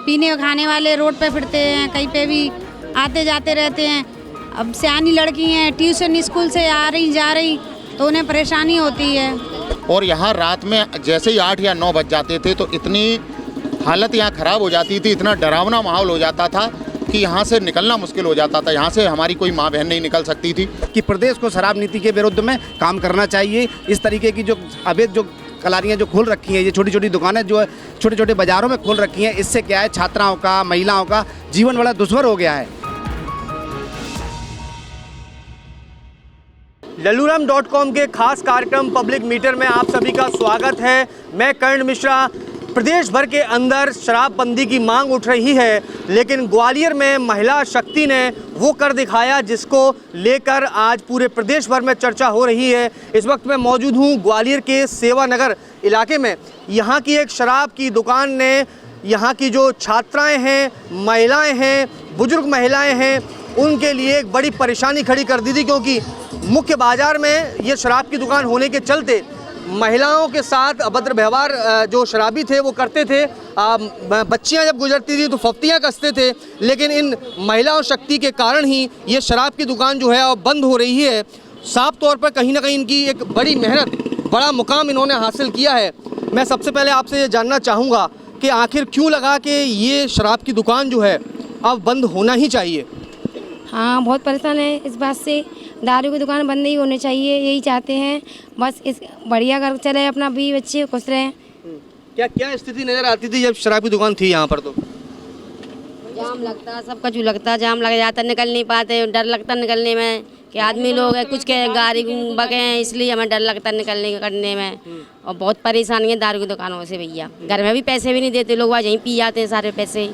पीने खाने वाले रोड पे फिरते हैं, कहीं पे भी आते जाते रहते हैं। अब सियानी लड़की हैं, ट्यूशन स्कूल से आ रही जा रही तो उन्हें परेशानी होती है। और यहाँ रात में जैसे ही 8 या 9 बज जाते थे तो इतनी हालत यहाँ ख़राब हो जाती थी, इतना डरावना माहौल हो जाता था कि यहाँ से निकलना मुश्किल हो जाता था। यहाँ से हमारी कोई माँ बहन नहीं निकल सकती थी। कि प्रदेश को शराब नीति के विरुद्ध में काम करना चाहिए। इस तरीके की जो अवैध जो कलारियाँ जो खोल रखी हैं, ये छोटी छोटी दुकानें जो छोटे छोटे बाज़ारों में खोल रखी हैं, इससे क्या है, छात्राओं का, महिलाओं का जीवन बड़ा दुश्वार हो गया है। लल्लूराम.com के खास कार्यक्रम पब्लिक मीटर में आप सभी का स्वागत है। मैं कर्ण मिश्रा। प्रदेश भर के अंदर शराबबंदी की मांग उठ रही है, लेकिन ग्वालियर में महिला शक्ति ने वो कर दिखाया जिसको लेकर आज पूरे प्रदेश भर में चर्चा हो रही है। इस वक्त मैं मौजूद हूँ ग्वालियर के सेवा नगर इलाके में। यहाँ की एक शराब की दुकान ने यहाँ की जो छात्राएं हैं, महिलाएं हैं, बुजुर्ग महिलाएं हैं, उनके लिए एक बड़ी परेशानी खड़ी कर दी थी, क्योंकि मुख्य बाज़ार में ये शराब की दुकान होने के चलते महिलाओं के साथ अभद्र व्यवहार जो शराबी थे वो करते थे। बच्चियां जब गुजरती थी तो फफ्तियां कसते थे, लेकिन इन महिलाओं शक्ति के कारण ही ये शराब की दुकान जो है अब बंद हो रही है। साफ तौर पर कहीं ना कहीं इनकी एक बड़ी मेहनत, बड़ा मुकाम इन्होंने हासिल किया है। मैं सबसे पहले आपसे ये जानना चाहूँगा कि आखिर क्यों लगा कि ये शराब की दुकान जो है अब बंद होना ही चाहिए? हाँ, बहुत परेशान है इस बात से। दारू की दुकान बंद नहीं होनी चाहिए, यही चाहते हैं। बस इस बढ़िया घर चले, अपना भी बच्चे खुश रहें। क्या क्या स्थिति नज़र आती थी जब शराब की दुकान थी यहाँ पर? तो जाम लगता, सबका जो लगता, जाम लग जाता, निकल नहीं पाते, डर लगता निकलने में कि आदमी लोग है कुछ के गाड़ी बगे हैं, इसलिए हमें डर लगता निकलने करने में। और बहुत परेशानी है दारू की दुकानों से भैया। घर में भी पैसे भी नहीं देते लोग, वहाँ यहीं पी जाते हैं सारे पैसे।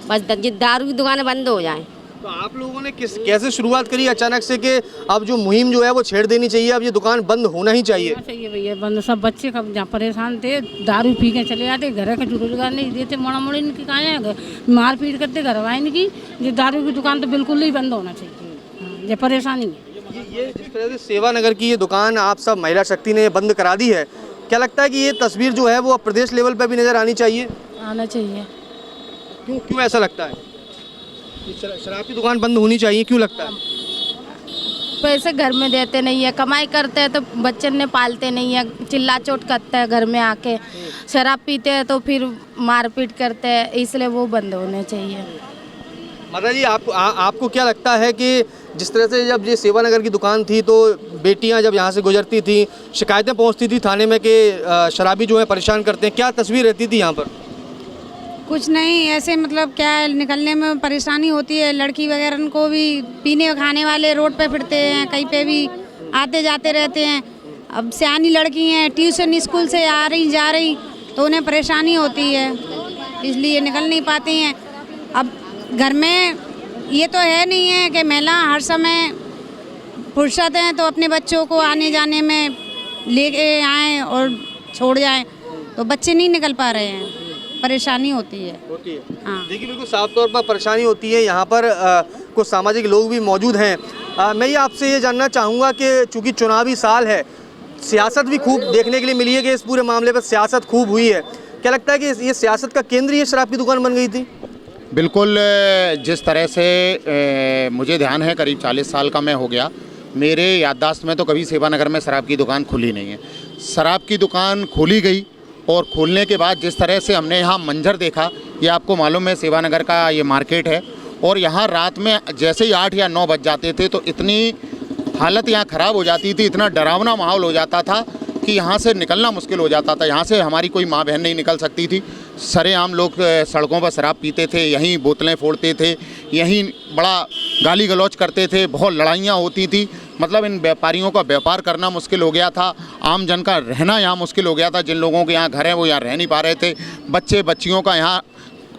बस दारू की दुकानें बंद हो जाएँ। तो आप लोगों ने कैसे शुरुआत करी अचानक से कि अब जो मुहिम जो है वो छेड़ देनी चाहिए, अब ये दुकान बंद होना ही चाहिए? चाहिए भैया बंद। सब बच्चे कब जहाँ परेशान थे, दारू पी के चले जाते, घर का जो रोजगार नहीं देते, मोड़ा मोड़ी इनकी कहाँ है, मार पीट करते घर वाले इनकी। ये दारू की दुकान तो बिल्कुल ही बंद होना चाहिए। ये परेशानी है। ये जिस तरह से सेवा नगर की ये दुकान आप सब महिला शक्ति ने बंद करा दी है, क्या लगता है कि ये तस्वीर जो है वो अब प्रदेश लेवल पर भी नज़र आनी चाहिए? आना चाहिए। क्यों ऐसा लगता है शराब की दुकान बंद होनी चाहिए, क्यों लगता है? पैसे घर में देते नहीं है, कमाई करते हैं तो बच्चे ने पालते नहीं है, चिल्ला चोट करते हैं घर में आके। शराब पीते हैं तो फिर मारपीट करते हैं, इसलिए वो बंद होने चाहिए। माता जी, आपको क्या लगता है कि जिस तरह से जब ये सेवा नगर की दुकान थी तो बेटियां जब यहाँ से गुजरती थी, शिकायतें पहुँचती थी थाने में कि शराबी जो है परेशान करते हैं, क्या तस्वीर रहती थी यहाँ पर? कुछ नहीं, ऐसे मतलब क्या है, निकलने में परेशानी होती है। लड़की वगैरह को भी पीने खाने वाले रोड पे फिरते हैं, कहीं पे भी आते जाते रहते हैं। अब सियानी लड़की हैं, ट्यूशन स्कूल से आ रही जा रही तो उन्हें परेशानी होती है, इसलिए निकल नहीं पाती हैं। अब घर में ये तो है नहीं है कि महिला हर समय फुर्सत हैं तो अपने बच्चों को आने जाने में ले आएँ और छोड़ जाएँ, तो बच्चे नहीं निकल पा रहे हैं, परेशानी होती है। हाँ, देखिए बिल्कुल साफ तौर पर परेशानी होती है। यहाँ पर कुछ सामाजिक लोग भी मौजूद हैं। मैं ये आपसे ये जानना चाहूँगा कि चूँकि चुनावी साल है, सियासत भी खूब देखने के लिए मिली है कि इस पूरे मामले पर सियासत खूब हुई है। क्या लगता है कि ये सियासत का केंद्र ये शराब की दुकान बन गई थी? बिल्कुल। जिस तरह से मुझे ध्यान है, करीब 40 साल का मैं हो गया, मेरे याददाश्त में तो कभी सेवा नगर में शराब की दुकान खुली नहीं है। शराब की दुकान खोली गई और खोलने के बाद जिस तरह से हमने यहाँ मंजर देखा, ये आपको मालूम है सेवा नगर का ये मार्केट है, और यहाँ रात में जैसे ही 8 या 9 बज जाते थे तो इतनी हालत यहाँ ख़राब हो जाती थी, इतना डरावना माहौल हो जाता था कि यहाँ से निकलना मुश्किल हो जाता था। यहाँ से हमारी कोई माँ बहन नहीं निकल सकती थी। सरेआम लोग सड़कों पर शराब पीते थे, यहीं बोतलें फोड़ते थे, यहीं बड़ा गाली गलौज करते थे, बहुत लड़ाइयाँ होती थी। मतलब इन व्यापारियों का व्यापार करना मुश्किल हो गया था, आम जन का रहना यहाँ मुश्किल हो गया था। जिन लोगों के यहाँ घर हैं वो यहाँ रह नहीं पा रहे थे, बच्चे बच्चियों का यहाँ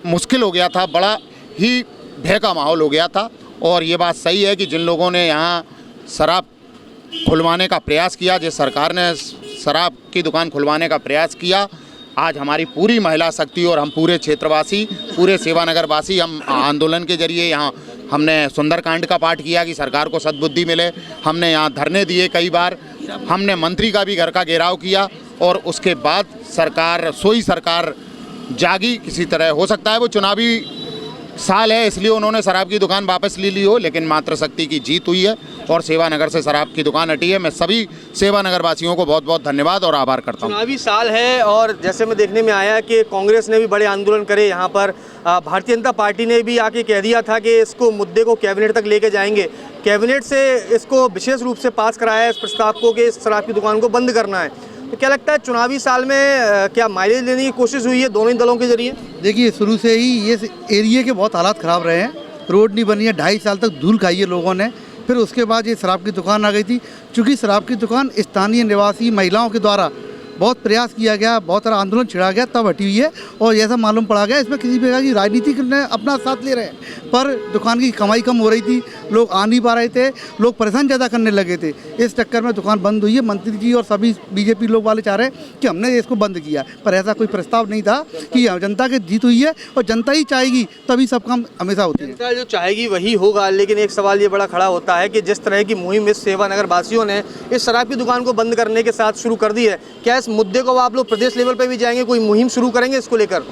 मुश्किल हो गया था, बड़ा ही भय का माहौल हो गया था। और ये बात सही है कि जिन लोगों ने यहाँ शराब खुलवाने का प्रयास किया, जिस सरकार ने शराब की दुकान खुलवाने का प्रयास किया, आज हमारी पूरी महिला शक्ति और हम पूरे क्षेत्रवासी, पूरे सेवानगर वासी, हम आंदोलन के जरिए यहाँ हमने सुंदरकांड का पाठ किया कि सरकार को सद्बुद्धि मिले। हमने यहाँ धरने दिए कई बार, हमने मंत्री का भी घर का घेराव किया, और उसके बाद सरकार, सोई सरकार जागी किसी तरह। हो सकता है वो चुनावी साल है इसलिए उन्होंने शराब की दुकान वापस ले ली हो, लेकिन मातृशक्ति की जीत हुई है और सेवानगर से शराब की दुकान हटी है। मैं सभी सेवानगर वासियों को बहुत बहुत धन्यवाद और आभार करता हूँ। चुनावी साल है और जैसे मैं देखने में आया कि कांग्रेस ने भी बड़े आंदोलन करे यहाँ पर। भारतीय जनता पार्टी ने भी आके कह दिया था कि इसको मुद्दे को कैबिनेट तक लेके जाएंगे। कैबिनेट से इसको विशेष रूप से पास कराया है इस प्रस्ताव को कि इस शराब की दुकान को बंद करना है। तो क्या लगता है चुनावी साल में क्या माइलेज लेने की कोशिश हुई है दोनों ही दलों के जरिए? देखिए, शुरू से ही ये एरिया के बहुत हालात ख़राब रहे हैं। रोड नहीं बनी है, 2.5 साल तक धूल खाई है लोगों ने। फिर उसके बाद ये शराब की दुकान आ गई थी। चूँकि शराब की दुकान स्थानीय निवासी महिलाओं के द्वारा बहुत प्रयास किया गया, बहुत सारा आंदोलन छिड़ा गया, तब हटी हुई है। और ऐसा मालूम पड़ा गया इसमें किसी प्रकार की राजनीति ने अपना साथ ले रहे हैं। पर दुकान की कमाई कम हो रही थी, लोग आ नहीं पा रहे थे, लोग परेशान ज़्यादा करने लगे थे। इस चक्कर में दुकान बंद हुई है। मंत्री जी और सभी बीजेपी लोग वाले चाह रहे हैं कि हमने इसको बंद किया, पर ऐसा कोई प्रस्ताव नहीं था कि जनता की जीत हुई है और जनता ही चाहेगी तभी सब काम हमेशा होती है। जनता जो चाहेगी वही होगा। लेकिन एक सवाल ये बड़ा खड़ा होता है कि जिस तरह की मुहिम इस सेवानगर वासियों ने इस शराब की दुकान को बंद करने के साथ शुरू कर दी है, क्या इस मुद्दे को आप लोग प्रदेश लेवल पर भी जाएंगे, कोई मुहिम शुरू करेंगे इसको लेकर?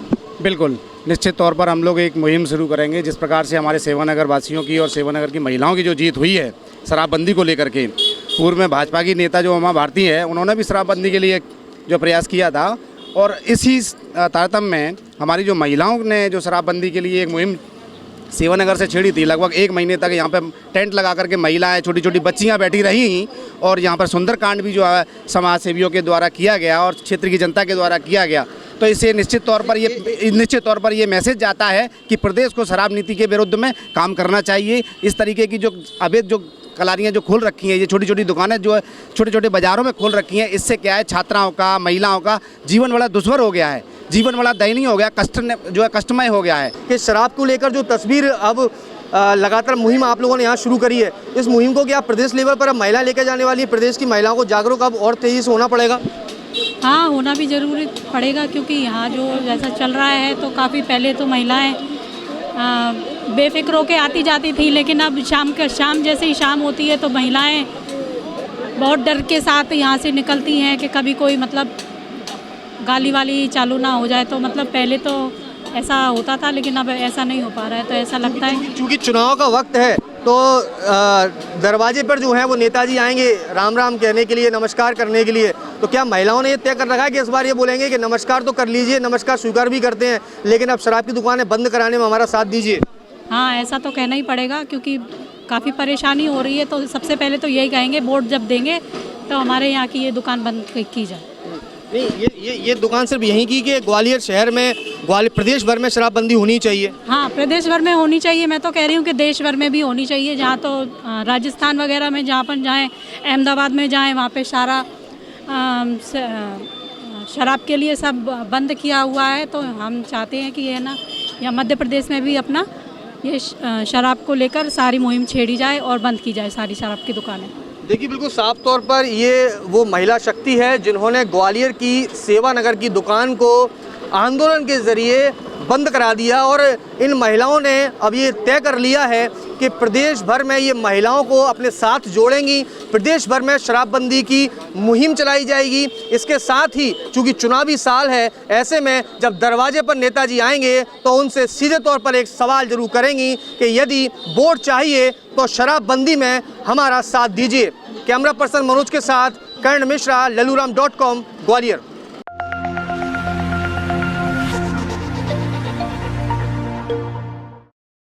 बिल्कुल, निश्चित तौर पर हम लोग एक मुहिम शुरू करेंगे। जिस प्रकार से हमारे सेवानगर वासियों की और सेवानगर की महिलाओं की जो जीत हुई है शराबबंदी को लेकर के, पूर्व में भाजपा की नेता जो उमा भारती है उन्होंने भी शराबबंदी के लिए जो प्रयास किया था, और इसी तारतम्य में हमारी जो महिलाओं ने जो शराबबंदी के लिए एक मुहिम सेवानगर से छेड़ी थी। लगभग 1 महीने तक यहाँ पे टेंट लगा करके महिलाएं, छोटी छोटी बच्चियाँ बैठी रहीं और यहाँ पर सुंदरकांड भी जो है समाज सेवियों के द्वारा किया गया और क्षेत्र की जनता के द्वारा किया गया। तो इससे निश्चित तौर पर ये मैसेज जाता है कि प्रदेश को शराब नीति के विरुद्ध में काम करना चाहिए। इस तरीके की जो अवैध जो कलारियाँ जो खोल रखी हैं, ये छोटी छोटी दुकानें जो है छोटे छोटे बाज़ारों में खोल रखी हैं, इससे क्या है छात्राओं का, महिलाओं का जीवन बड़ा दुश्वार हो गया है, जीवन बड़ा दयनीय हो गया, कष्टमय हो गया है। कि शराब को लेकर जो तस्वीर अब लगातार मुहिम आप लोगों ने यहाँ शुरू करी है, इस मुहिम को क्या प्रदेश लेवल पर अब महिला लेकर जाने वाली है? प्रदेश की महिलाओं को जागरूक अब और तेज़ी से होना पड़ेगा। हाँ, होना भी ज़रूरी पड़ेगा, क्योंकि यहाँ जो जैसा चल रहा है तो काफ़ी पहले तो महिलाएं बेफिक्र होकर आती जाती थी, लेकिन अब शाम जैसे ही शाम होती है तो महिलाएं बहुत डर के साथ यहाँ से निकलती हैं कि कभी कोई मतलब गाली वाली चालू ना हो जाए। तो मतलब पहले तो ऐसा होता था, लेकिन अब ऐसा नहीं हो पा रहा है। तो ऐसा लगता है क्योंकि चुनाव का वक्त है तो दरवाजे पर जो है वो नेताजी आएंगे राम राम कहने के लिए, नमस्कार करने के लिए। तो क्या महिलाओं ने ये तय कर रखा है कि इस बार ये बोलेंगे कि नमस्कार तो कर लीजिए, नमस्कार स्वीकार भी करते हैं, लेकिन अब शराब की दुकानें बंद कराने में हमारा साथ दीजिए? हाँ, ऐसा तो कहना ही पड़ेगा, क्योंकि काफ़ी परेशानी हो रही है। तो सबसे पहले तो यही कहेंगे, वोट जब देंगे तो हमारे यहाँ की ये दुकान बंद की जाए। नहीं, ये दुकान सिर्फ यहीं की कि ग्वालियर शहर में, ग्वालियर प्रदेश भर में शराबबंदी होनी चाहिए? हाँ, प्रदेश भर में होनी चाहिए। मैं तो कह रही हूँ कि देश भर में भी होनी चाहिए। जहाँ तो राजस्थान वगैरह में जहाँ पर जाएँ, अहमदाबाद में जाएँ, वहाँ पे सारा शराब के लिए सब बंद किया हुआ है। तो हम चाहते हैं कि ये ना या मध्य प्रदेश में भी अपना ये शराब को लेकर सारी मुहिम छेड़ी जाए और बंद की जाए सारी शराब की दुकानें। देखिए, बिल्कुल साफ तौर पर ये वो महिला शक्ति है जिन्होंने ग्वालियर की सेवानगर की दुकान को आंदोलन के ज़रिए बंद करा दिया, और इन महिलाओं ने अब ये तय कर लिया है कि प्रदेश भर में ये महिलाओं को अपने साथ जोड़ेंगी, प्रदेश भर में शराबबंदी की मुहिम चलाई जाएगी। इसके साथ ही चूँकि चुनावी साल है, ऐसे में जब दरवाजे पर नेताजी आएंगे तो उनसे सीधे तौर पर एक सवाल जरूर करेंगी कि यदि वोट चाहिए तो शराबबंदी में हमारा साथ दीजिए। कैमरा पर्सन मनोज के साथ कर्ण मिश्रा, ललूराम.com, ग्वालियर।